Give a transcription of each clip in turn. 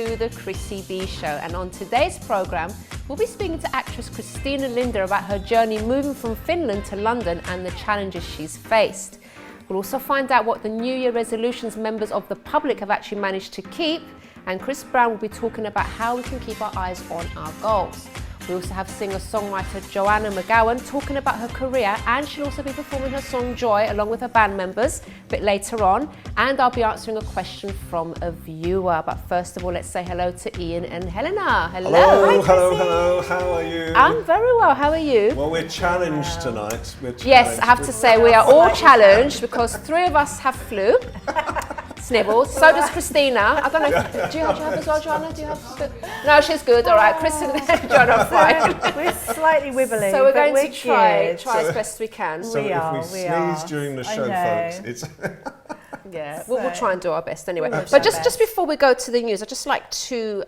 to the Chrissy B Show, and on today's programme we'll be speaking to actress Christina Linder about her journey moving from Finland to London and the challenges she's faced. We'll also find out what the New Year resolutions members of the public have actually managed to keep, and Chris Browne will be talking about how we can keep our eyes on our goals. We also have singer-songwriter Joanna talking about her career, and she'll also be performing her song Joy along with her band members a bit later on, and I'll be answering a question from a viewer. But first of all, let's say hello to Ian and Helena. Hello. Hello. How are you? I'm very well. How are you? Well, we're challenged tonight. Yes, I have to say we are all challenged because 3 of us have flu. Snibbles. So does Christina. I don't know. Do you have as well, Joanna? Do you have? No, she's good. All right, Christina and Joanna are fine. We're slightly wibbly. So we're going to try as best we can. So if we sneeze during the show, folks, it's yeah. We'll try and do our best anyway. But just before we go to the news, I'd just like to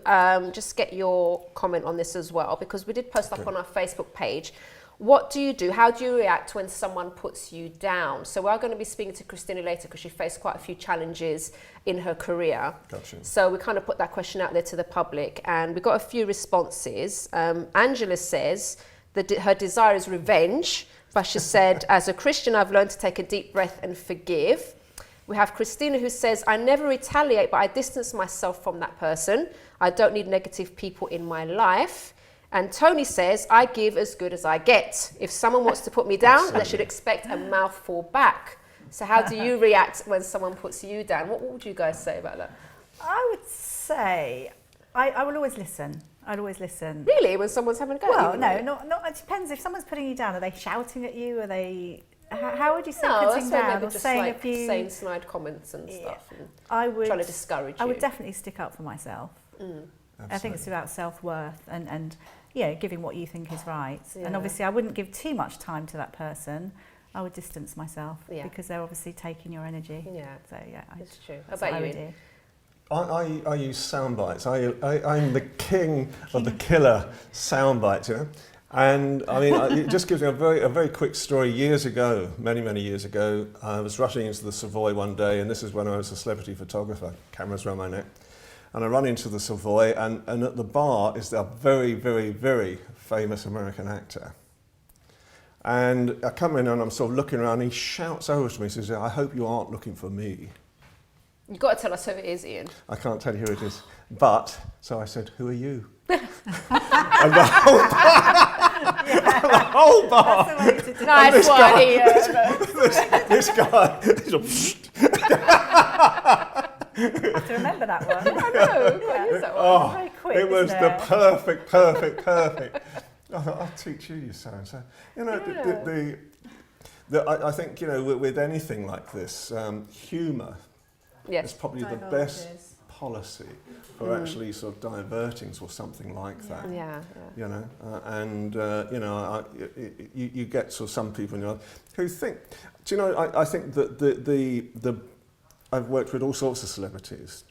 just get your comment on this as well, because we did post up on our Facebook page. What do you do? How do you react when someone puts you down? So we are going to be speaking to Christina later because she faced quite a few challenges in her career. Gotcha. So we kind of put that question out there to the public, and we got a few responses. Angela says that her desire is revenge, but she said, as a Christian, I've learned to take a deep breath and forgive. We have Christina who says, I never retaliate, but I distance myself from that person. I don't need negative people in my life. And Tony says, I give as good as I get. If someone wants to put me down, they should expect a mouthful back. So how do you react when someone puts you down? What would you guys say about that? I would say, I will always listen. I'd always listen. Really? When someone's having a go? Well, no, not. It depends. If someone's putting you down, are they shouting at you? Are they... How would you say putting down? Or just saying like a few... saying snide comments and stuff. And trying to discourage you. I would definitely stick up for myself. I think it's about self-worth and giving what you think is right. Yeah. And obviously I wouldn't give too much time to that person. I would distance myself because they're obviously taking your energy. Yeah. So that's true. How about you, Ian? I use sound bites. I'm the king of the killer sound bites, you know. And I mean, it just gives me a very quick story. Years ago, many years ago, I was rushing into the Savoy one day, and this is when I was a celebrity photographer, cameras around my neck. And I run into the Savoy, and at the bar is a very famous American actor. And I come in and I'm sort of looking around, and he shouts over to me, he says, I hope you aren't looking for me. You've got to tell us who it is, Ian. I can't tell you who it is. But, so I said, who are you? And the whole bar. That's the way to do it. Nice one, Ian. This guy, I have to remember that one. I know. Oh, very quick, it was the perfect. I'll teach you, so you know, I think, you know, with anything like this, humour is probably the best policy for actually sort of diverting or something like that. Yeah. You know, you know, you get sort of some people in your life who think. Do you know? I think that I've worked with all sorts of celebrities,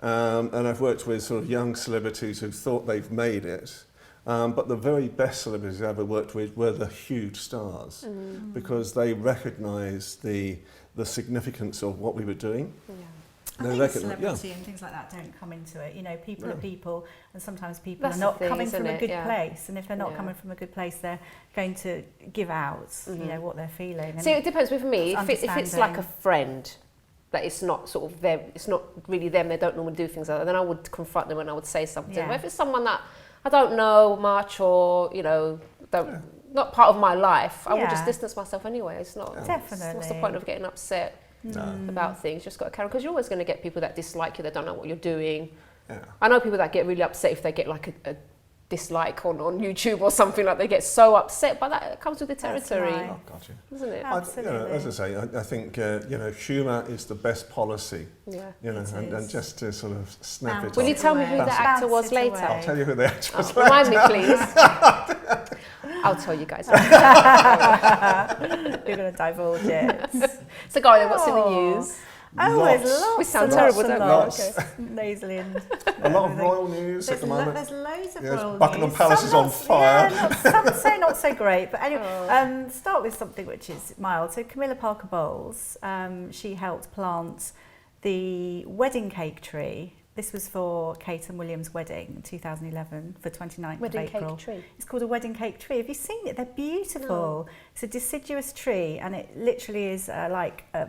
and I've worked with sort of young celebrities who thought they've made it, but the very best celebrities I ever worked with were the huge stars, because they recognised the significance of what we were doing. Yeah. I think celebrity and things like that don't come into it. You know, people are people, and sometimes people are not coming from a good place. And if they're not coming from a good place, they're going to give out, you know, what they're feeling. And see, it depends with me. If it's like a friend, that it's not sort of them, it's not really them, they don't normally do things like that, then I would confront them and I would say something. But if it's someone that I don't know much, or, you know, not part of my life, I would just distance myself anyway. It's not. Definitely. What's the point of getting upset about things? Just got to carry on, because you're always going to get people that dislike you, that don't know what you're doing. Yeah. I know people that get really upset if they get like a dislike on YouTube or something, like they get so upset, but that comes with the territory. Right. Oh, gotcha. Isn't it? Absolutely. You know, as I say, I think you know, humour is the best policy. Yeah. You know, and just to sort of snap it. Will you tell me who the actor was later? I'll tell you who the actor was later. Remind me, please. I'll tell you guys. You're going to divulge it. So go on, what's in the news? Oh, there's lots. We sound terrible, don't we? Okay. Nasally and a lot of royal news at the moment. There's loads of yes, royal news. Buckingham Palace is on fire. Some say not so great, but anyway, start with something which is mild. So Camilla Parker Bowles, she helped plant the wedding cake tree This was for Kate and William's wedding in 2011 for 29th Wedding of April. cake tree. It's called a wedding cake tree. Have you seen it? They're beautiful. No. It's a deciduous tree, and it literally is like a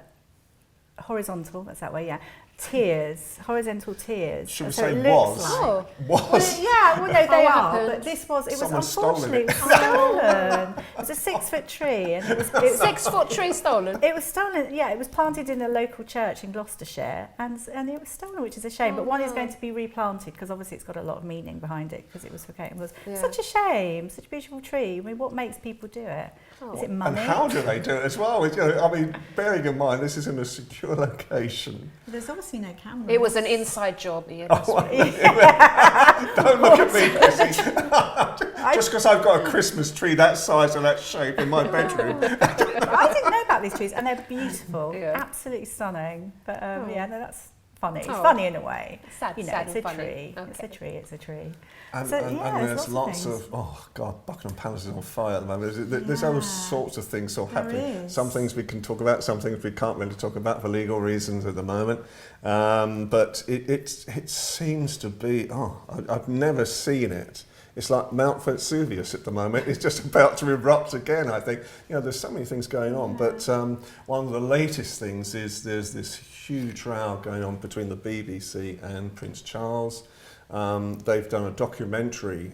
horizontal, that's that way, yeah. Tiers, horizontal tiers. Should we so say it was? looks like, Oh. Was. yeah, well, no, they what are, happened? but this was, it Someone was stole unfortunately, it. it was stolen. It was a 6-foot tree, and it was 6-foot tree stolen. It was stolen, yeah, it was planted in a local church in Gloucestershire, and it was stolen, which is a shame. Oh, but one is no. going to be replanted, because obviously it's got a lot of meaning behind it, because it was for Kate and Wills. Yeah. Such a shame, such a beautiful tree. I mean, what makes people do it? Oh. Is it And money? how do they do it as well? You know, I mean, bearing in mind this is in a secure location. There's obviously no camera. It was an inside job, yeah, that's right. Don't look at me, Chrissy. Just because I've got a Christmas tree that size and that shape in my bedroom. I didn't know about these trees, and they're beautiful, Yeah. absolutely stunning. But Oh. yeah, no, that's funny. It's Oh. funny in a way. Sad, You know, sad it's and a funny. tree. It's a Okay. tree. It's a tree. And, So, and, yeah, and there's there's lots lots of of, oh God, Buckingham Palace is on fire at the moment. There's all Yeah. sorts of things still There happening. is. Some things we can talk about, some things we can't really talk about for legal reasons at the moment. But it seems to be, I've never seen it. It's like Mount Vesuvius at the moment. It's just about to erupt again, I think. You know, there's so many things going on. But one of the latest things is there's this huge row going on between the BBC and Prince Charles. They've done a documentary,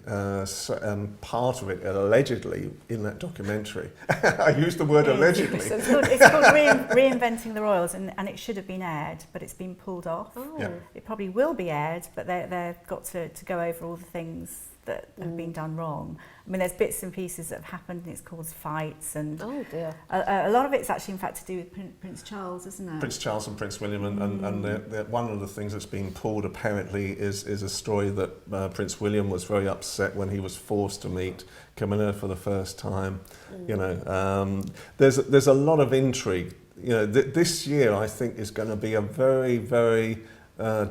part of it allegedly in that documentary. I used the word allegedly. So it's called Reinventing the Royals, and it should have been aired, but it's been pulled off. Oh. Yeah. It probably will be aired, but they've got to go over all the things that have been done wrong. I mean, there's bits and pieces that have happened, and it's caused fights, and Oh dear. a lot of it's actually, in fact, to do with Prince Charles, isn't it? Prince Charles and Prince William, and one of the things that's been pulled apparently is a story that Prince William was very upset when he was forced to meet Camilla for the first time. You know, there's a lot of intrigue. You know, this year I think is going to be a very, very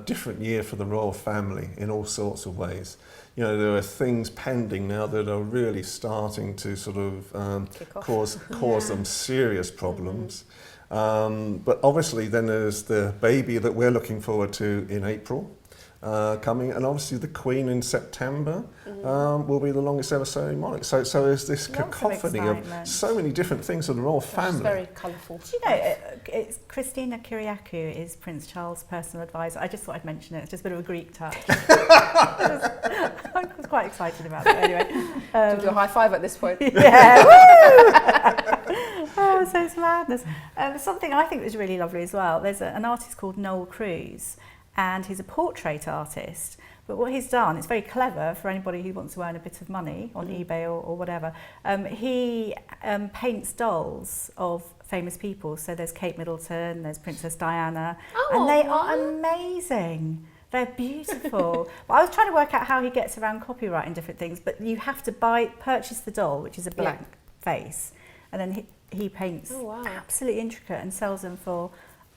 different year for the royal family in all sorts of ways. You know, there are things pending now that are really starting to sort of Kick off. cause them serious problems. But obviously then there's the baby that we're looking forward to in April coming, and obviously the Queen in September will be the longest ever serving monarch. So there's this Lots of cacophony of excitement. so many different things of the royal It's family. very colourful. Do you know, it's Christina Kyriakou is Prince Charles' personal advisor. I just thought I'd mention it. It's just a bit of a Greek touch. I was quite excited about it. Anyway, Do you do a high five at this point? yeah, woo! Oh, so it's madness. Something I think was really lovely as well. There's an artist called Noel Cruz, and he's a portrait artist. But what he's done, it's very clever for anybody who wants to earn a bit of money on eBay or whatever. He paints dolls of famous people. So there's Kate Middleton, there's Princess Diana, and they are amazing. They're beautiful. But I was trying to work out how he gets around copyright and different things, but you have to purchase the doll, which is a blank face, and then he paints absolutely intricate and sells them for,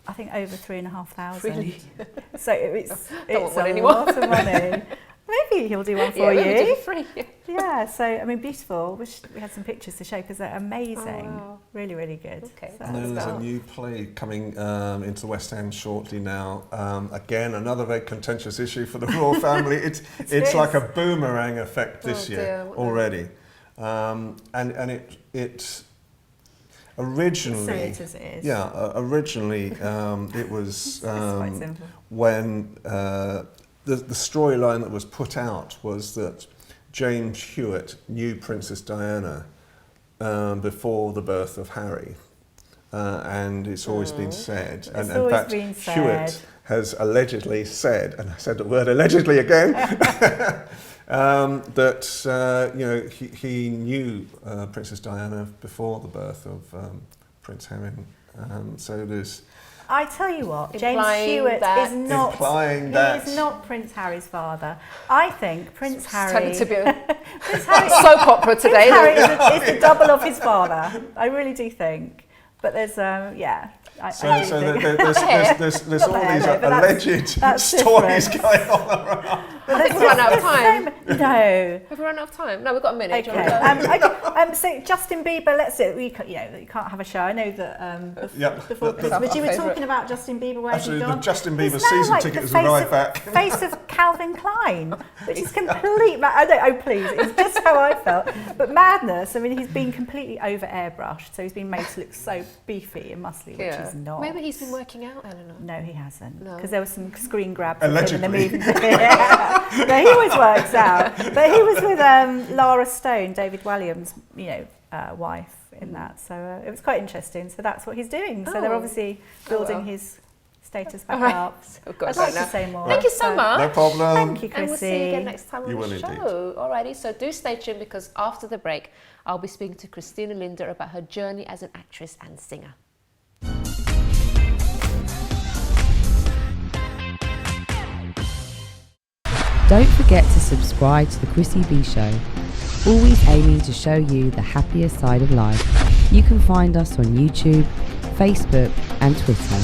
I think, over 3,500. Really? So it's want a anyone. lot of money. Maybe he'll do one for Yeah, maybe do you. it for free. Yeah, so I mean, beautiful. Wish we had some pictures to show because they're amazing. Oh, wow. Really, really good. Okay. So, And then there's a new play coming into the West End shortly now. Again, another very contentious issue for the royal family. It's like a boomerang effect this year already. And it originally... Say it as it is. Yeah, originally it was quite simple. when the storyline that was put out was that James Hewitt knew Princess Diana before the birth of Harry. And it's always been said, and in fact Hewitt has allegedly said, and I said the word allegedly again, that you know he knew Princess Diana before the birth of Prince Harry. So there's I tell you what, James Implying Hewitt that- is not. Implying he that- is not Prince Harry's father. I think Prince Harry. Turning to be a Prince Harry, soap opera today. Prince Harry is the double of his father. I really do think. But there's yeah. I So do there's think. all these Not there, alleged but stories that's going on around. But think we've run out of time. No. Have we run out of time? No, we've got a minute. Okay. So Justin Bieber, let's do it. You can't have a show. I know that before Christmas, you were talking about Justin Bieber. Where Actually, he gone? the Justin Bieber season ticket has arrived back. Face of Calvin Klein, which is complete. Please, it's just how I felt. But madness. I mean, he's been completely over airbrushed, so he's been made to look so beefy and muscly, which he's not. Maybe he's been working out, Eleanor. No, he hasn't. Because there was some screen grabs Allegedly. in the movie. No, he always works out. But he was with Lara Stone, David Walliams, wife in that. So it was quite interesting. So that's what he's doing. So they're obviously building his status back up. So I'd like to say more. Thank you so much. No problem. Thank you, Chrissy. And we'll see you again next time on the show. Indeed. Alrighty, so do stay tuned because after the break, I'll be speaking to Christina Linda about her journey as an actress and singer. Don't forget to subscribe to the Chrissy B Show, always aiming to show you the happier side of life. You can find us on YouTube, Facebook and Twitter.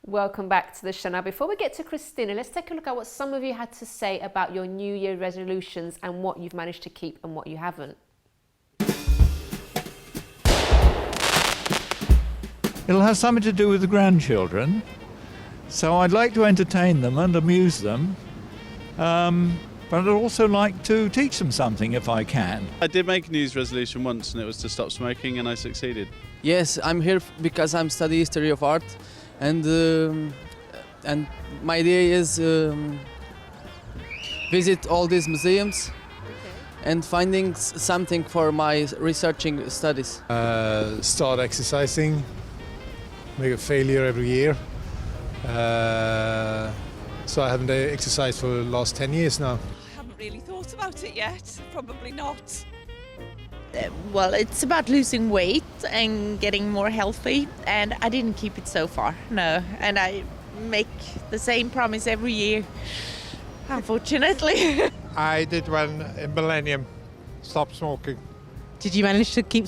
Welcome back to the show. Now, before we get to Christina, let's take a look at what some of you had to say about your New Year resolutions and what you've managed to keep and what you haven't. It'll have something to do with the grandchildren, so I'd like to entertain them and amuse them, but I'd also like to teach them something if I can. I did make a New Year's resolution once, and it was to stop smoking, and I succeeded. Yes, I'm here because I'm studying history of art, and my idea is visit all these museums and finding something for my researching studies. Start exercising. Make a failure every year. So I haven't exercised for the last 10 years now. I haven't really thought about it yet. Probably not. Well, it's about losing weight and getting more healthy, and I didn't keep it so far, no. And I make the same promise every year, unfortunately. I did one in Millennium, stop smoking. Did you manage to keep?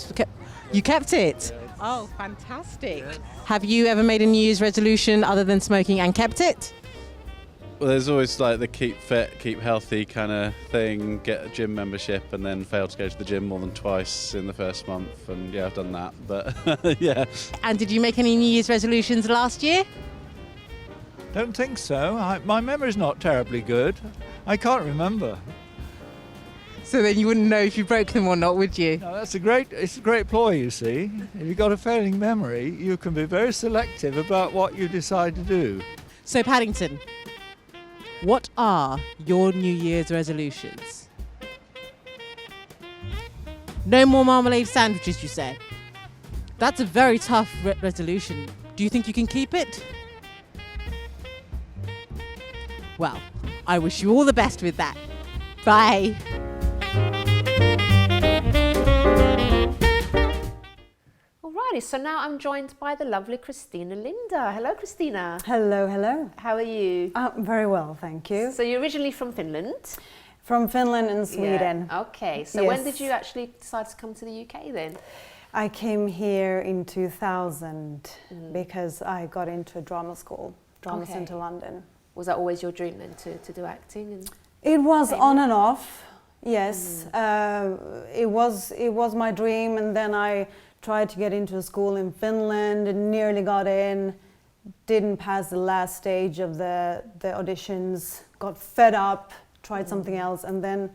You kept it? Oh, fantastic. Have you ever made a New Year's resolution other than smoking and kept it? Well, there's always like the keep fit, keep healthy kind of thing, get a gym membership, and then fail to go to the gym more than twice in the first month. And yeah, I've done that, but yeah. And did you make any New Year's resolutions last year? Don't think so. My memory's not terribly good. I can't remember. So then you wouldn't know if you broke them or not, would you? No, it's a great ploy, you see. If you've got a failing memory, you can be very selective about what you decide to do. So Paddington, what are your New Year's resolutions? No more marmalade sandwiches, you say? That's a very tough resolution. Do you think you can keep it? Well, I wish you all the best with that. Bye. Alrighty, so now I'm joined by the lovely Christina Linda. Hello, Christina. Hello, hello. How are you? Very well, thank you. So you're originally from Finland? From Finland and Sweden. Yeah. Okay, so when did you actually decide to come to the UK then? I came here in 2000 because I got into a drama school, Drama Centre London. Was that always your dream then to do acting? And it was on and off, yes. It was my dream, and then I tried to get into a school in Finland and nearly got in, didn't pass the last stage of the auditions, got fed up, tried something else, and then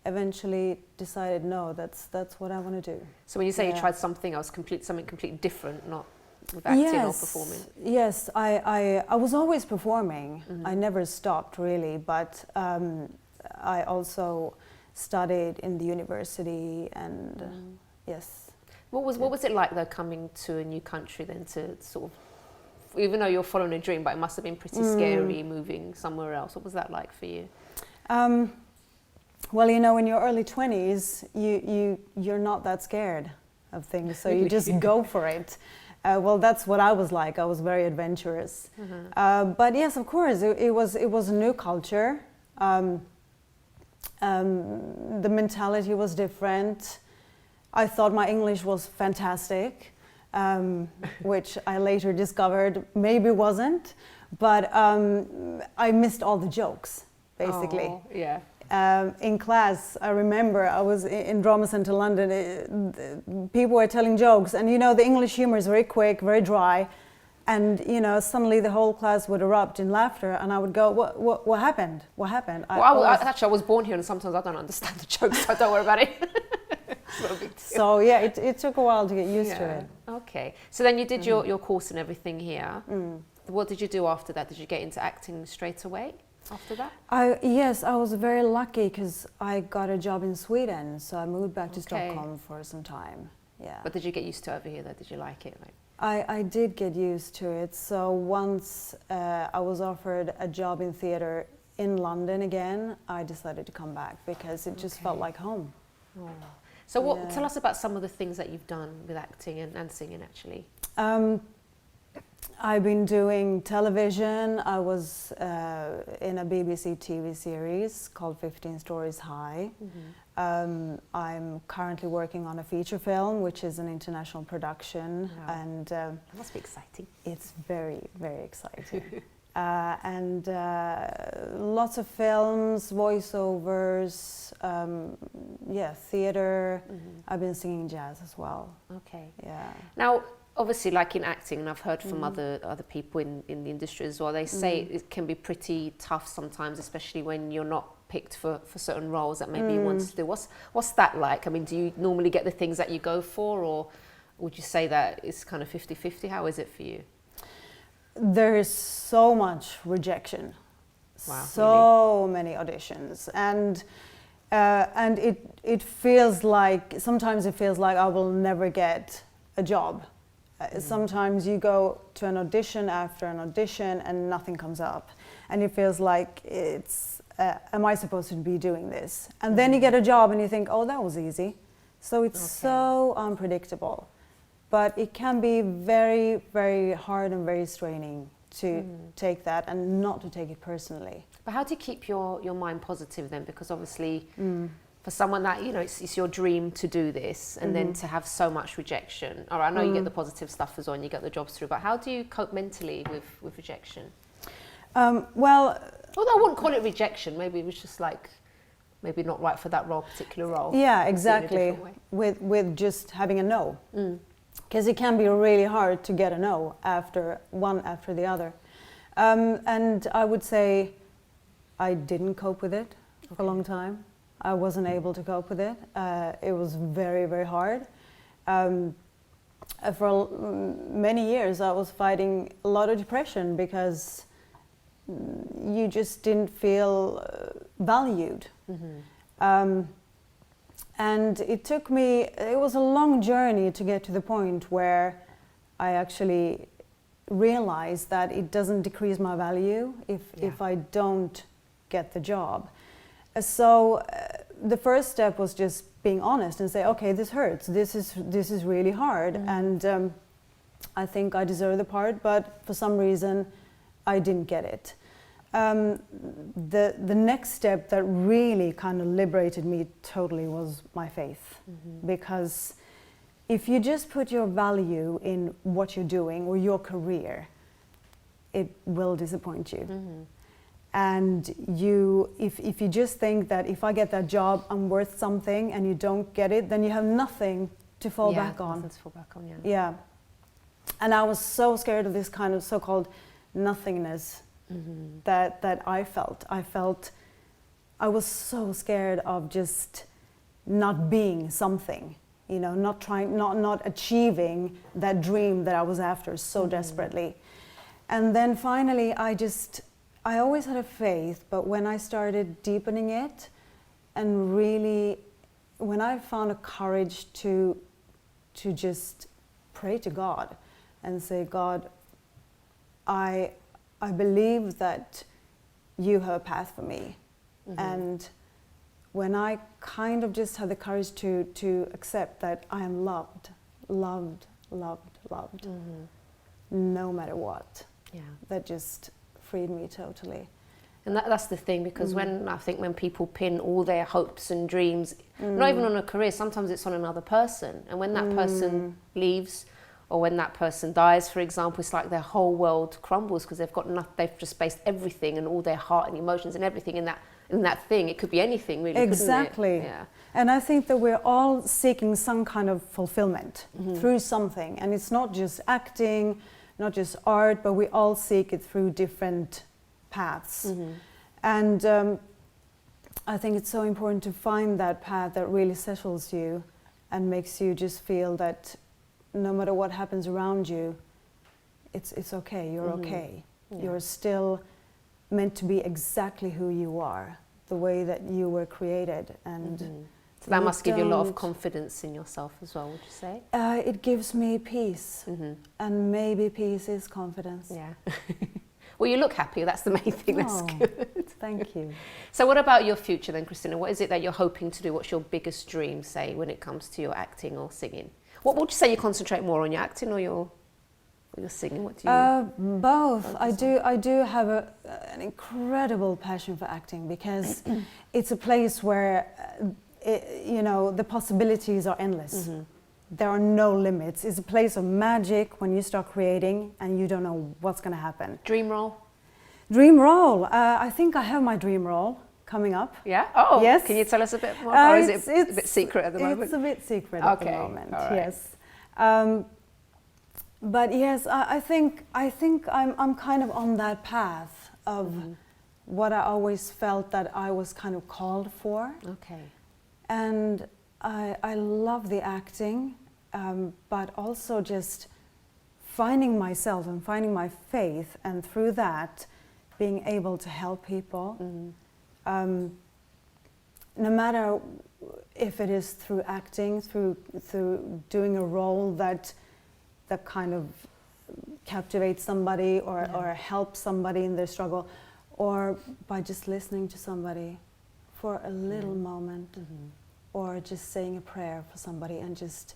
eventually decided, no, that's what I want to do. So when you say you tried something else, something completely different, not with acting or performing? Yes, I was always performing. I never stopped really, but I also studied in the university, and yes. What was it like though, coming to a new country then, to sort of, even though you're following a dream, but it must have been pretty scary moving somewhere else. What was that like for you? Well, you know, in your early 20s, you're not that scared of things, so you just go for it. Well, that's what I was like. I was very adventurous. But yes, of course, it was a new culture. The mentality was different. I thought my English was fantastic. which I later discovered maybe wasn't. But I missed all the jokes, basically. Oh, yeah. In class, I remember I was in Drama Centre London, people were telling jokes, and the English humour is very quick, very dry, and suddenly the whole class would erupt in laughter, and I would go, what happened? What happened? Actually, I was born here, and sometimes I don't understand the jokes, so don't worry about it. So yeah, it took a while to get used to it. Okay, so then you did your course and everything here. What did you do after that? Did you get into acting straight away after that? Yes, I was very lucky because I got a job in Sweden, so I moved back to Stockholm for some time. Yeah. But did you get used to it over here though? Did you like it? I did get used to it. So once I was offered a job in theatre in London again, I decided to come back because it just felt like home. Oh. So tell us about some of the things that you've done with acting and singing actually. I've been doing television. I was in a BBC TV series called 15 Stories High. I'm currently working on a feature film, which is an international production. Wow. And that must be exciting. It's very, very exciting. And lots of films, voiceovers, theatre. I've been singing jazz as well. Okay. Yeah. Now, obviously, like in acting, and I've heard from other people in the industry as well, they say it can be pretty tough sometimes, especially when you're not picked for certain roles that maybe you want to do. What's that like? I mean, do you normally get the things that you go for, or would you say that it's kind of 50-50? How is it for you? There is so much rejection. Wow, so many auditions, and it feels like, sometimes it feels like I will never get a job. Sometimes you go to an audition after an audition and nothing comes up, and it feels like it's am I supposed to be doing this? And then you get a job and you think, oh, that was easy. So it's so unpredictable, but it can be very, very hard and very straining to take that and not to take it personally. But how do you keep your mind positive then? Because obviously for someone that, it's your dream to do this, and then to have so much rejection. All right, I know you get the positive stuff as well and you get the jobs through, but how do you cope mentally with rejection? Although I wouldn't call it rejection, maybe it was just like, maybe not right for that particular role. Yeah, exactly, with just having a no. Because it can be really hard to get a no after the other. And I would say I didn't cope with it for a long time. I wasn't able to cope with it. It was very, very hard. For many years I was fighting a lot of depression because you just didn't feel valued. And it was a long journey to get to the point where I actually realized that it doesn't decrease my value if I don't get the job. So the first step was just being honest and say, okay, this hurts. This is really hard, and I think I deserve the part, but for some reason I didn't get it. The next step that really kind of liberated me totally was my faith, because if you just put your value in what you're doing or your career, it will disappoint you. And if you just think that if I get that job, I'm worth something, and you don't get it, then you have nothing to fall back on. Nothing to fall back on, Yeah. And I was so scared of this kind of so-called nothingness that I felt. I was so scared of just not being something, not achieving that dream that I was after so desperately. And then finally I always had a faith, but when I started deepening it and really, when I found a courage to just pray to God and say, God, I believe that you have a path for me. And when I kind of just had the courage to accept that I am loved, no matter what, that just freed me totally. And that's the thing, because when people pin all their hopes and dreams, not even on a career, sometimes it's on another person. And when that person leaves, or when that person dies, for example, it's like their whole world crumbles because they've got nothing. They've just based everything and all their heart and emotions and everything in that thing. It could be anything, really. Exactly. Couldn't it? Yeah. And I think that we're all seeking some kind of fulfillment through something, and it's not just acting, not just art, but we all seek it through different paths. And I think it's so important to find that path that really settles you and makes you just feel that no matter what happens around you, it's okay, you're okay. Yeah. You're still meant to be exactly who you are, the way that you were created. And so that must give you a lot of confidence in yourself as well, would you say? It gives me peace, and maybe peace is confidence. Yeah. Well, you look happy, that's the main thing, that's good. Thank you. So what about your future then, Kristina? What is it that you're hoping to do? What's your biggest dream, say, when it comes to your acting or singing? What would you say you concentrate more on, your acting or your singing? What do you? Both. I do have an incredible passion for acting because it's a place where the possibilities are endless. There are no limits. It's a place of magic when you start creating and you don't know what's going to happen. Dream role? Dream role. I think I have my dream role coming up. Yeah? Oh, yes. Can you tell us a bit more? Or is it a bit secret at the moment? It's a bit secret at the moment, all right. Yes. But yes, I think I'm kind of on that path of what I always felt that I was kind of called for. Okay. And I love the acting, but also just finding myself and finding my faith, and through that being able to help people. No matter if it is through acting, through doing a role that kind of captivates somebody or helps somebody in their struggle, or by just listening to somebody for a little moment, or just saying a prayer for somebody and just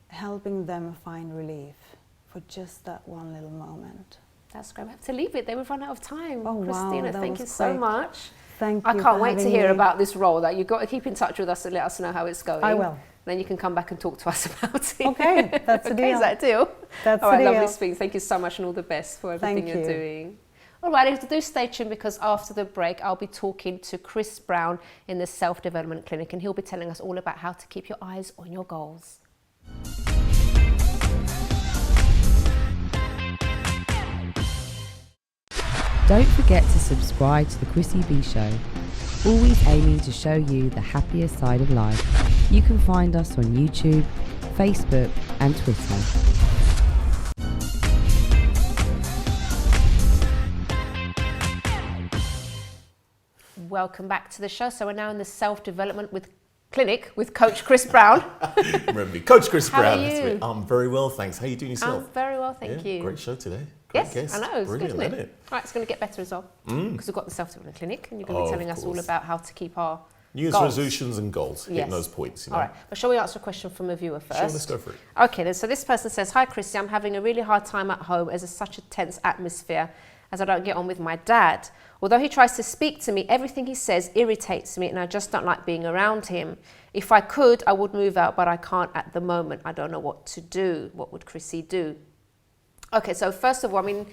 helping them find relief for just that one little moment. That's great. We have to leave it there. We've run out of time. Oh, Kristina, wow, thank you so much. Thank you. I can't wait to hear about this role. That you've got to keep in touch with us and let us know how it's going. I will. Then you can come back and talk to us about it. Okay, that's a deal. Is that a deal? That's all right, a deal. lovely speaking. Thank you so much and all the best for everything you're doing. All right, do stay tuned because after the break, I'll be talking to Chris Browne in the Self-Development Clinic, and he'll be telling us all about how to keep your eyes on your goals. Don't forget to subscribe to the Chrissy B Show, always aiming to show you the happier side of life. You can find us on YouTube, Facebook and Twitter. Welcome back to the show. So we're now in the Self-Development Clinic with Coach Chris Browne. Remember me, Coach Chris Browne. How are you? I'm very well, thanks. How are you doing yourself? I'm very well, thank you. Great show today. Yes, guest. I know, it's brilliant, good, isn't it? All right, it's going to get better as well because we've got the Self-Development Clinic and you're going to be telling us all about how to keep our New Year's resolutions and goals, hitting those points. All right, but shall we answer a question from a viewer first? Sure, let's go for it. Okay, then, so this person says, "Hi Chrissy, I'm having a really hard time at home as it's such a tense atmosphere as I don't get on with my dad. Although he tries to speak to me, everything he says irritates me and I just don't like being around him. If I could, I would move out, but I can't at the moment. I don't know what to do. What would Chrissy do?" Okay, so first of all, I mean,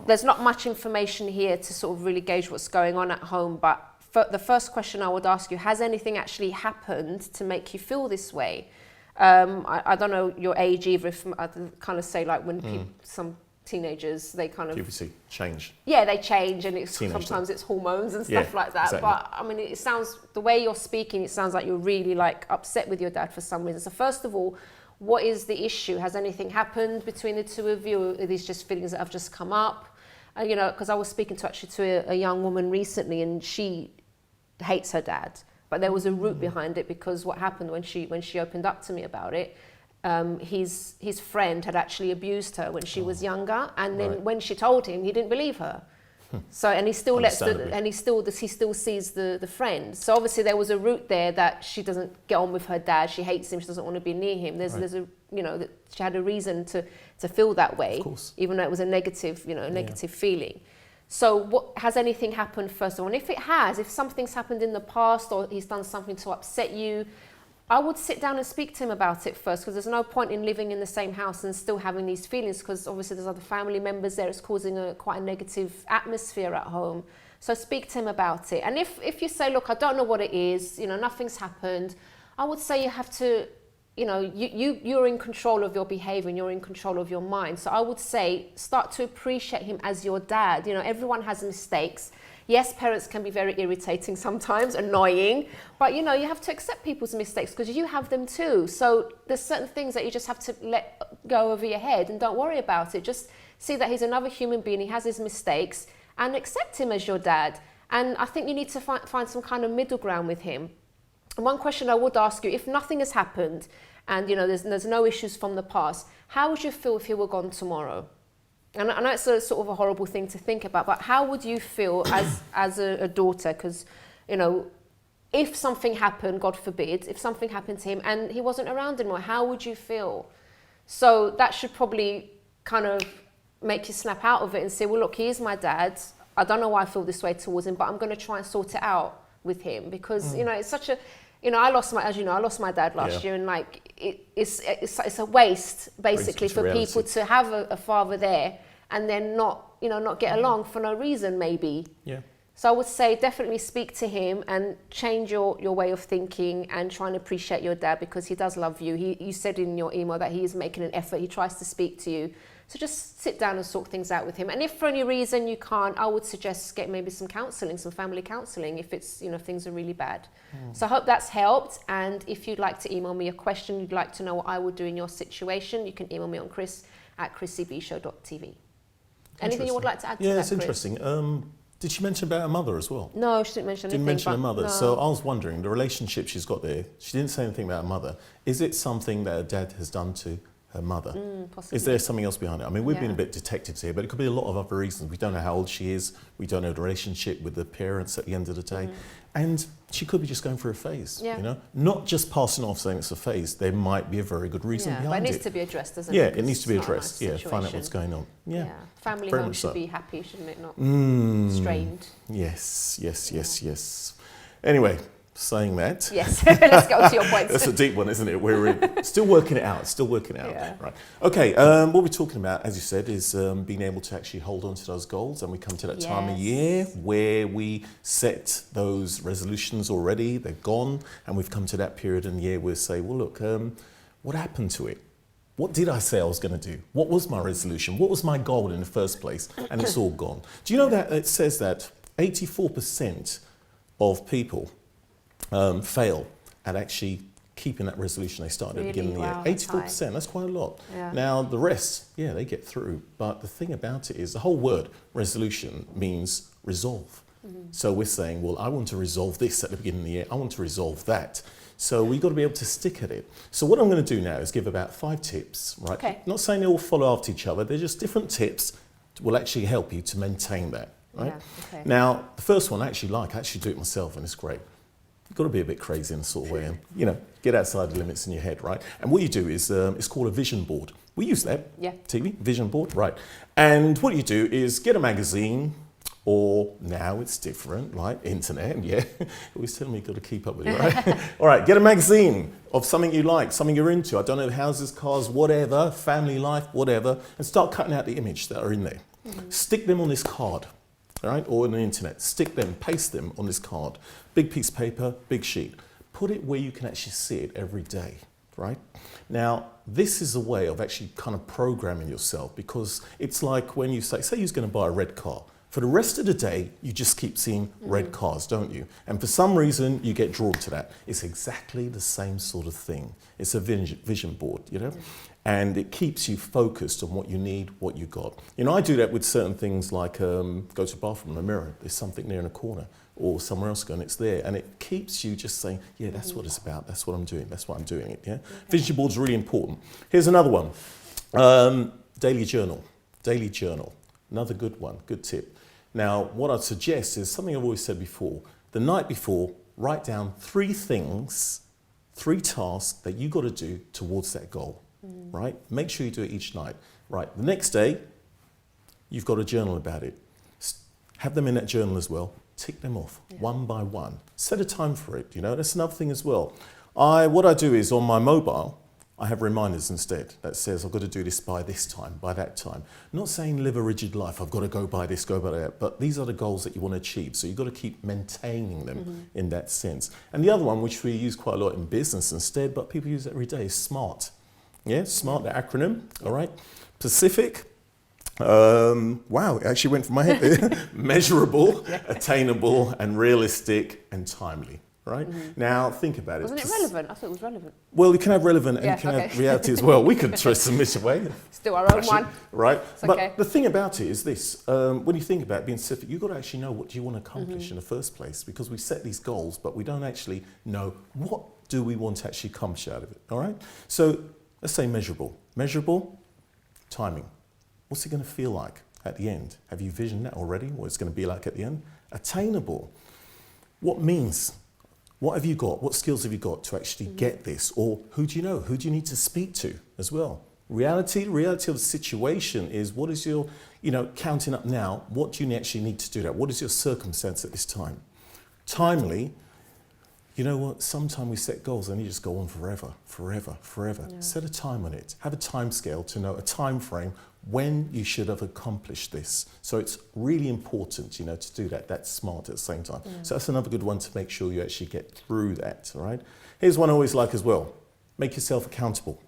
there's not much information here to sort of really gauge what's going on at home, but the first question I would ask you, has anything actually happened to make you feel this way? I don't know your age either, if I kind of say like when people, some teenagers, they kind of... Puberty, change. Yeah, they change and it's sometimes it's hormones and stuff like that. Exactly. But I mean, it sounds, the way you're speaking, it sounds like you're really like upset with your dad for some reason. So first of all, what is the issue? Has anything happened between the two of you? Or are these just feelings that have just come up? You know, because I was speaking to a young woman recently and she hates her dad, but there was a root behind it because what happened when she opened up to me about it, his friend had actually abused her when she was younger, and then when she told him, he didn't believe her. So, and he still he still sees the friend. So obviously there was a root there that she doesn't get on with her dad. She hates him. She doesn't want to be near him. There's a, you know, that she had a reason to feel that way, even though it was a negative, you know, negative feeling. So what, has anything happened first of all? And if it has, if something's happened in the past or he's done something to upset you, I would sit down and speak to him about it first, because there's no point in living in the same house and still having these feelings, because obviously there's other family members there. It's causing quite a negative atmosphere at home. So speak to him about it. And if you say, look, I don't know what it is, you know, nothing's happened, I would say you have to, you know, you're in control of your behavior and you're in control of your mind. So I would say start to appreciate him as your dad. You know, everyone has mistakes. Yes, parents can be very irritating sometimes, annoying, but you know, you have to accept people's mistakes because you have them too. So there's certain things that you just have to let go over your head and don't worry about it. Just see that he's another human being, he has his mistakes, and accept him as your dad. And I think you need to find some kind of middle ground with him. And one question I would ask you, if nothing has happened and you know there's no issues from the past, how would you feel if he were gone tomorrow? And I know it's a sort of a horrible thing to think about, but how would you feel as a daughter? Because, you know, if something happened, God forbid, if something happened to him and he wasn't around anymore, how would you feel? So that should probably kind of make you snap out of it and say, well, look, he is my dad. I don't know why I feel this way towards him, but I'm going to try and sort it out with him because, you know, it's such a... You know, I lost my dad last year, and like it's a waste basically for people to have a father there and then not get along for no reason maybe. Yeah. So I would say definitely speak to him and change your way of thinking and try and appreciate your dad because he does love you. You said in your email that he is making an effort. He tries to speak to you. So just sit down and sort things out with him. And if for any reason you can't, I would suggest get maybe some counselling, some family counselling if it's, you know, things are really bad. So I hope that's helped. And if you'd like to email me a question, you'd like to know what I would do in your situation, you can email me on chris@chrissybshow.tv. Anything you would like to add to that, Yeah, it's Chris? interesting. Did she mention about her mother as well? No, she didn't mention anything. Didn't mention her mother. No. So I was wondering, the relationship she's got there, she didn't say anything about her mother. Is it something that her dad has done to her mother? Possibly. Is there something else behind it? I mean, we've been a bit detectives here, but it could be a lot of other reasons. We don't know how old she is. We don't know the relationship with the parents at the end of the day. And she could be just going through a phase, you know? Not just passing off saying it's a phase. There might be a very good reason behind it. But it needs to be addressed, doesn't it? Yeah, it needs to be addressed. Yeah, find out what's going on. Yeah. Family very home much should so. be happy, shouldn't it? Not strained. Yes. Anyway, saying that. Yes, let's go to your points. That's a deep one, isn't it? We're still working it out. Yeah. Right. Okay, what we're talking about, as you said, is being able to actually hold on to those goals. And we come to that time of year where we set those resolutions already. They're gone. And we've come to that period in the year where we say, well, look, what happened to it? What did I say I was going to do? What was my resolution? What was my goal in the first place? And it's all gone. Do you know that it says that 84% of people fail at actually keeping that resolution they started at the beginning of the year. 84%, that's quite a lot. Yeah. Now, the rest, they get through. But the thing about it is the whole word resolution means resolve. So we're saying, well, I want to resolve this at the beginning of the year. I want to resolve that. So we've got to be able to stick at it. So what I'm going to do now is give about 5 tips, right? Okay. Not saying they all follow after each other. They're just different tips that will actually help you to maintain that, right? Yeah, okay. Now, the first one I actually do it myself, and it's great. You've got to be a bit crazy in a sort of way and, get outside the limits in your head, right? And what you do is, it's called a vision board. We use that, TV, vision board, right? And what you do is get a magazine, or now it's different, right? Internet, Always telling me you've got to keep up with it, right? All right, get a magazine of something you like, something you're into. I don't know, houses, cars, whatever, family life, whatever, and start cutting out the image that are in there. Stick them on this card. All right, or on the internet, stick them, paste them on this card. Big piece of paper, big sheet. Put it where you can actually see it every day, right? Now, this is a way of actually kind of programming yourself because it's like when you say you're going to buy a red car. For the rest of the day, you just keep seeing red cars, don't you? And for some reason, you get drawn to that. It's exactly the same sort of thing. It's a vision board, And it keeps you focused on what you need, what you got. I do that with certain things like go to the bathroom, a mirror, there's something there in a corner, or somewhere else going, it's there. And it keeps you just saying, that's what it's about, that's what I'm doing, that's why I'm doing it, Okay. Vision board's really important. Here's another one. Daily journal. Another good one, good tip. Now, what I'd suggest is something I've always said before. The night before, write down 3 things, 3 tasks that you got to do towards that goal. Right? Make sure you do it each night. Right, the next day, you've got a journal about it. Have them in that journal as well. Tick them off one by one. Set a time for it, That's another thing as well. What I do is on my mobile, I have reminders instead that says I've got to do this by this time, by that time. Not saying live a rigid life, I've got to go by this, go by that, but these are the goals that you want to achieve. So you've got to keep maintaining them in that sense. And the other one, which we use quite a lot in business instead, but people use it every day, is SMART. Yeah, SMART, the acronym, all right. Specific, wow, it actually went from my head there. Measurable, attainable, and realistic, and timely. Right? Now, think about it. Wasn't it relevant? I thought it was relevant. Well, you can have relevant and you can have reality as well. We could try to submit away. Let's do our own one. Right? It's but okay. the thing about it is this. When you think about being specific, you've got to actually know what you want to accomplish in the first place, because we set these goals, but we don't actually know what do we want to actually accomplish out of it. All right? So let's say measurable. Measurable, timing. What's it going to feel like at the end? Have you visioned that already? What it's going to be like at the end? Attainable. What means? What have you got? What skills have you got to actually get this? Or who do you know? Who do you need to speak to as well? Reality of the situation is, what is your, counting up now, what do you actually need to do that? What is your circumstance at this time? Timely, you know what? Sometimes we set goals and you just go on forever. Yeah. Set a time on it. Have a time scale to know a time frame when you should have accomplished this. So it's really important, to do that. That's smart at the same time. Yeah. So that's another good one to make sure you actually get through that, all right? Here's one I always like as well. Make yourself accountable.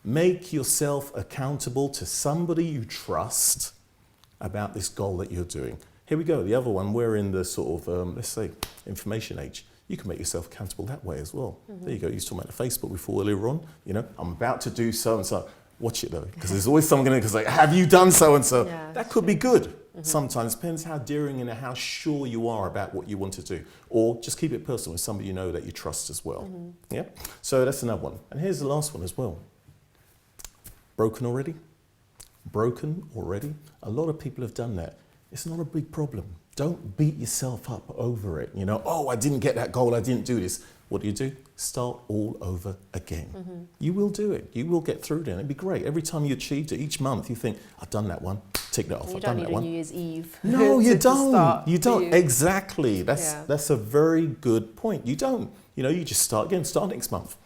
Make yourself accountable to somebody you trust about this goal that you're doing. Here we go, the other one, we're in the sort of, let's say, information age. You can make yourself accountable that way as well. There you go, you was talking about the Facebook before earlier on. I'm about to do so-and-so. Watch it though, because there's always someone going to say, have you done so-and-so? Yeah, that could be good. Sometimes, depends how daring and how sure you are about what you want to do. Or just keep it personal with somebody you know that you trust as well. Yeah. So that's another one. And here's the last one as well. Broken already? Broken already? A lot of people have done that. It's not a big problem. Don't beat yourself up over it. Oh, I didn't get that goal, I didn't do this. What do? Start all over again. You will do it. You will get through it. It'd be great. Every time you achieved it, each month, you think, I've done that one. Tick that off. You I've done that one. You don't need a New Year's Eve. No, you don't. Start, you don't. Exactly. That's a very good point. You don't. You just start again. Start next month.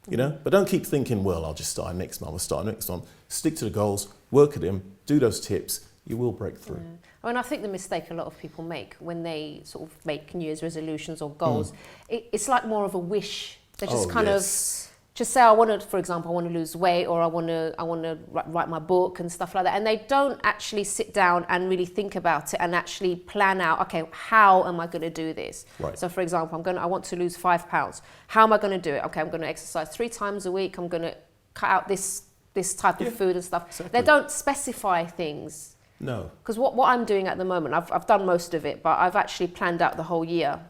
But don't keep thinking, well, I'll just start next month. I'll start next month. Stick to the goals. Work at them. Do those tips. You will break through. Yeah. I think the mistake a lot of people make when they sort of make New Year's resolutions or goals, it's like more of a wish. They just just say, I want to, for example, I want to lose weight, or I want to write my book and stuff like that. And they don't actually sit down and really think about it and actually plan out, okay, how am I going to do this? Right. So for example, I want to lose 5 pounds. How am I going to do it? Okay, I'm going to exercise 3 times a week. I'm going to cut out this type of food and stuff. Exactly. They don't specify things. No. Because what I'm doing at the moment, I've done most of it, but I've actually planned out the whole year.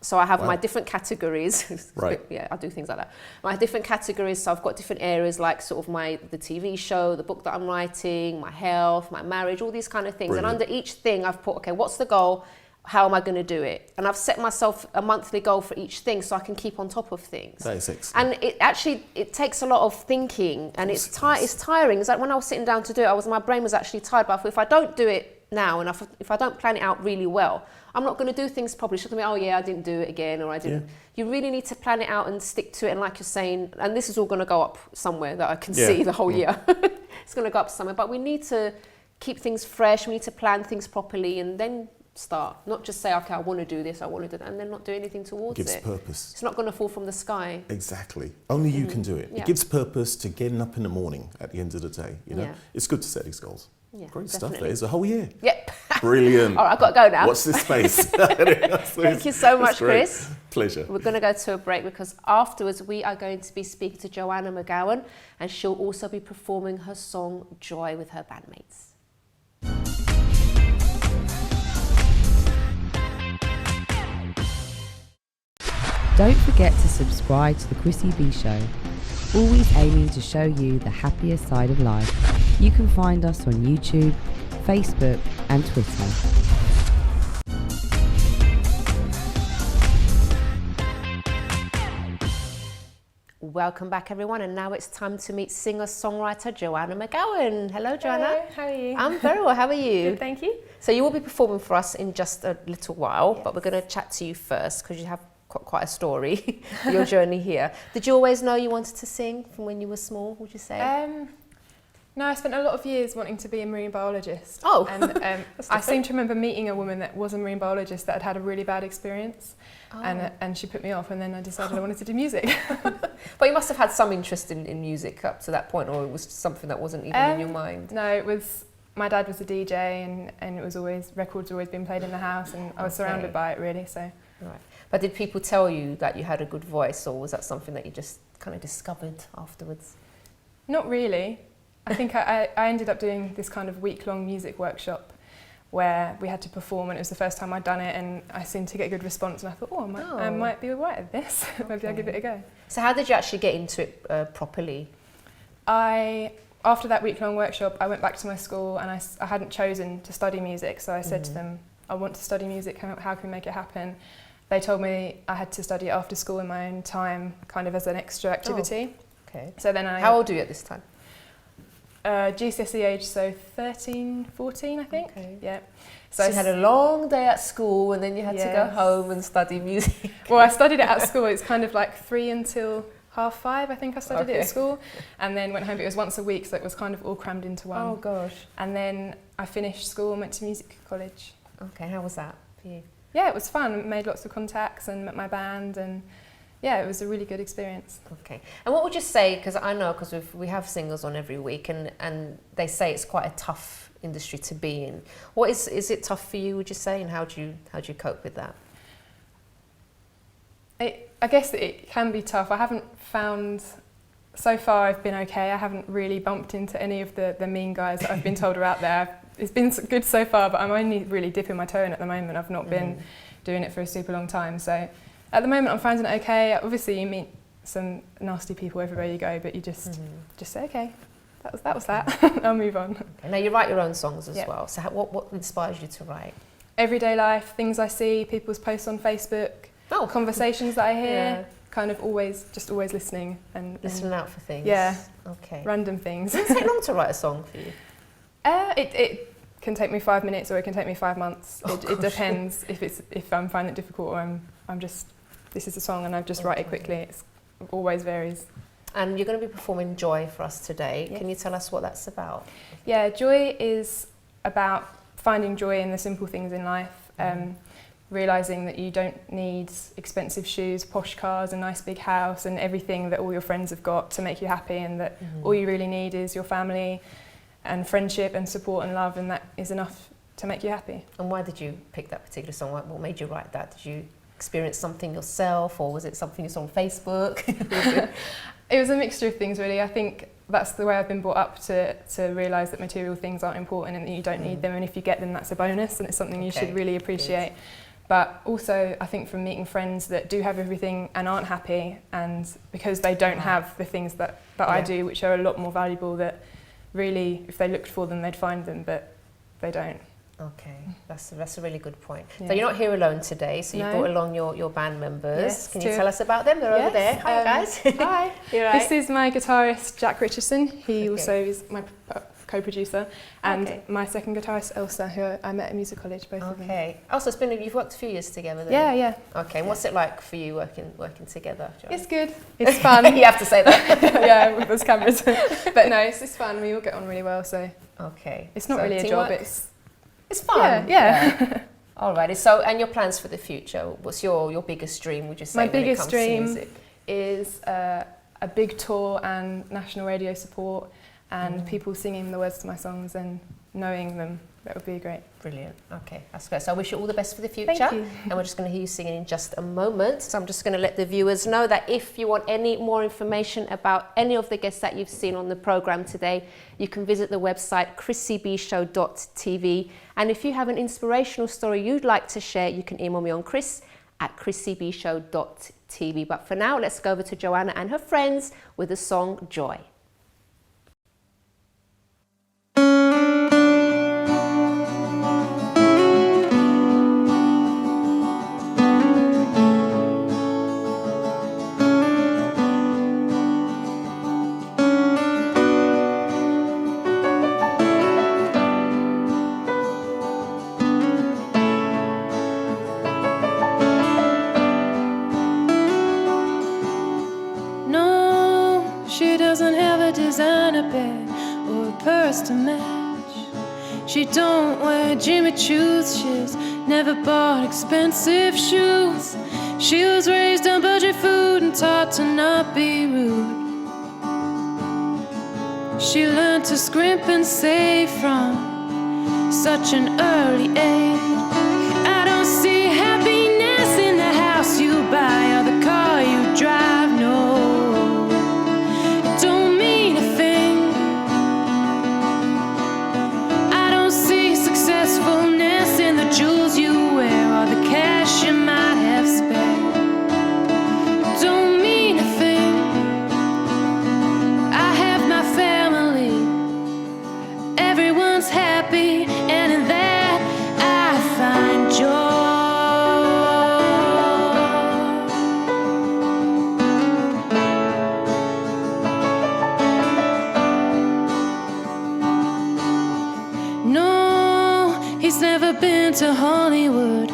So I have my different categories. Right. Yeah, I do things like that. My different categories. So I've got different areas like sort of the TV show, the book that I'm writing, my health, my marriage, all these kind of things. Brilliant. And under each thing I've put, okay, what's the goal? How am I going to do it? And I've set myself a monthly goal for each thing so I can keep on top of things. That is excellent. And it takes a lot of thinking, and it's tiring. It's like when I was sitting down to do it, my brain was actually tired. But if I don't do it now, and if I don't plan it out really well, I'm not going to do things properly. It's going to be, oh yeah, I didn't do it again, or I didn't. Yeah. You really need to plan it out and stick to it. And like you're saying, and this is all going to go up somewhere that I can see the whole year. It's going to go up somewhere. But we need to keep things fresh. We need to plan things properly, and then start. Not just say, okay, I want to do this, I want to do that, and then not do anything towards it. Gives purpose. It's not going to fall from the sky. Exactly. Only you can do it. Yeah. It gives purpose to getting up in the morning at the end of the day. It's good to set these goals. Yeah, great definitely. Stuff. There is a whole year. Yep. Brilliant. All right, I've got to go now. Watch this space. Thank you so much, Chris. Pleasure. We're going to go to a break because afterwards we are going to be speaking to Joanna McGowan, and she'll also be performing her song Joy with her bandmates. Don't forget to subscribe to the Chrissy B Show, always aiming to show you the happier side of life. You can find us on YouTube, Facebook and Twitter. Welcome back, everyone, and now it's time to meet singer-songwriter Joanna McGowan. Hello, Joanna. Hello, how are you? I'm very well, how are you? Good, thank you. So you will be performing for us in just a little while, but we're going to chat to you first because you have quite a story, your journey here. Did you always know you wanted to sing from when you were small, would you say? No, I spent a lot of years wanting to be a marine biologist. Oh! And I seem to remember meeting a woman that was a marine biologist that had had a really bad experience. Oh. And she put me off, and then I decided I wanted to do music. But you must have had some interest in music up to that point, or it was something that wasn't even in your mind? No, it was... My dad was a DJ, and it was always... Records always been played in the house, and I was surrounded by it, really, so... Right. But did people tell you that you had a good voice, or was that something that you just kind of discovered afterwards? Not really. I think I ended up doing this kind of week-long music workshop where we had to perform, and it was the first time I'd done it, and I seemed to get a good response, and I thought, I might be all right at this. Maybe I'll give it a go. So how did you actually get into it properly? After that week-long workshop, I went back to my school, and I hadn't chosen to study music, so I said to them, I want to study music, how can we make it happen? They told me I had to study it after school in my own time, kind of as an extra activity. Oh, okay. So then How old are you at this time? GCSE age, so 13, 14, I think. Okay. Yeah. So you had a long day at school, and then you had to go home and study music. Well, I studied it at school. It's kind of like 3 until 5:30, I think I studied it at school. And then went home, but it was once a week, so it was kind of all crammed into one. Oh, gosh. And then I finished school and went to music college. Okay, how was that for you? Yeah, it was fun. Made lots of contacts and met my band, and yeah, it was a really good experience. Okay. And what would you say, because I know, because we have singers on every week, and they say it's quite a tough industry to be in. What is it tough for you, would you say, and how do you cope with that? I guess it can be tough. I haven't found, so far I've been okay. I haven't really bumped into any of the mean guys that I've been told are out there. It's been good so far, but I'm only really dipping my toe in at the moment. I've not been doing it for a super long time. So at the moment I'm finding it okay. Obviously you meet some nasty people everywhere you go, but you just say, okay, that was that. I'll move on. Okay. Now you write your own songs as well. So what inspires you to write? Everyday life, things I see, people's posts on Facebook, conversations that I hear, kind of always listening and listening out for things. Yeah. Okay. Random things. Does it take long to write a song for you? It can take me 5 minutes, or it can take me 5 months. It depends if I'm finding it difficult, or I'm just, this is a song and I just write it quickly. It always varies. And you're going to be performing Joy for us today. Yes. Can you tell us what that's about? Yeah, Joy is about finding joy in the simple things in life. Realising that you don't need expensive shoes, posh cars, a nice big house and everything that all your friends have got to make you happy, and that all you really need is your family and friendship and support and love, and that is enough to make you happy. And why did you pick that particular song? What made you write that? Did you experience something yourself, or was it something you saw on Facebook? It was a mixture of things, really. I think that's the way I've been brought up, to realise that material things aren't important and that you don't need them, and if you get them, that's a bonus, and it's something you should really appreciate. Good. But also, I think from meeting friends that do have everything and aren't happy, and because they don't have the things that I do, which are a lot more valuable, that really, if they looked for them, they'd find them, but they don't. Okay, that's a really good point. Yeah. So you're not here alone today, so you brought along your band members. Yes, Can you tell us about them? They're over there. Hi guys. Hi. You're right. This is my guitarist, Jack Richardson. He also is my co-producer, and my second guitarist, Elsa, who I met at music college, both of them. Okay. Also, you've worked a few years together then? Yeah. Okay, and what's it like for you working together, Joanna? It's good. It's fun. You have to say that. Yeah, with those cameras. But no, it's fun. We all get on really well, so. Okay. It's not really a job, it's fun. Yeah. Alrighty, so, and your plans for the future? What's your biggest dream, would you say, My when biggest it comes to dream music? is a big tour and national radio support, and people singing the words to my songs and knowing them. That would be great. Brilliant. Okay, that's great. So I wish you all the best for the future. Thank you. And we're just going to hear you singing in just a moment. So I'm just going to let the viewers know that if you want any more information about any of the guests that you've seen on the programme today, you can visit the website chrissybshow.tv. And if you have an inspirational story you'd like to share, you can email me on chris@chrissybshow.tv. But for now, let's go over to Joanna and her friends with the song Joy. a designer bag or a purse to match. She don't wear Jimmy Choo's. She's never bought expensive shoes. She was raised on budget food and taught to not be rude. She learned to scrimp and save from such an early age. I don't see happiness in the house you buy or the car you drive, no. It don't mean a thing. I don't see successfulness in the jewels you wear or the cash you might have spent. It don't mean a thing. I have my family. Everyone's happy, and in that I find joy. No, he's never been to Hollywood.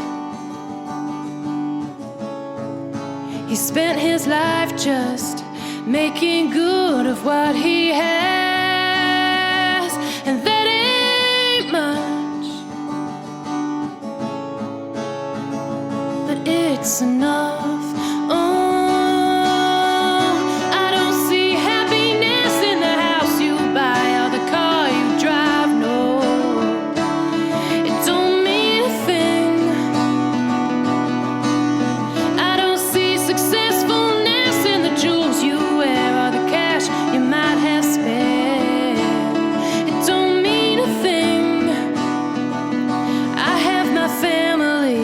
He spent his life just making good of what he has, and that ain't much, but it's enough. Oh, I don't see happiness in the house you buy or the car you drive, no. It don't mean a thing. I don't see successfulness in the jewels you wear or the cash you might have spent. It don't mean a thing. I have my family.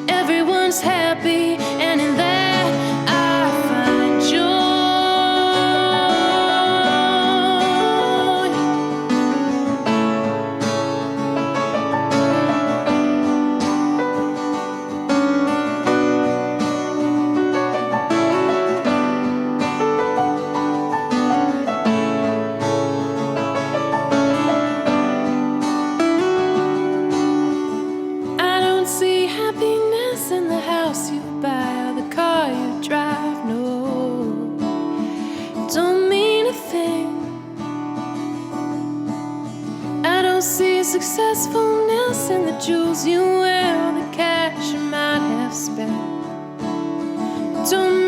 Everyone's happy, and in that I find joy. I don't see happiness in the house you buy or the car you drive, no. It don't mean a thing. I don't see successfulness in the jewels you wear or the cash you might have spent. It don't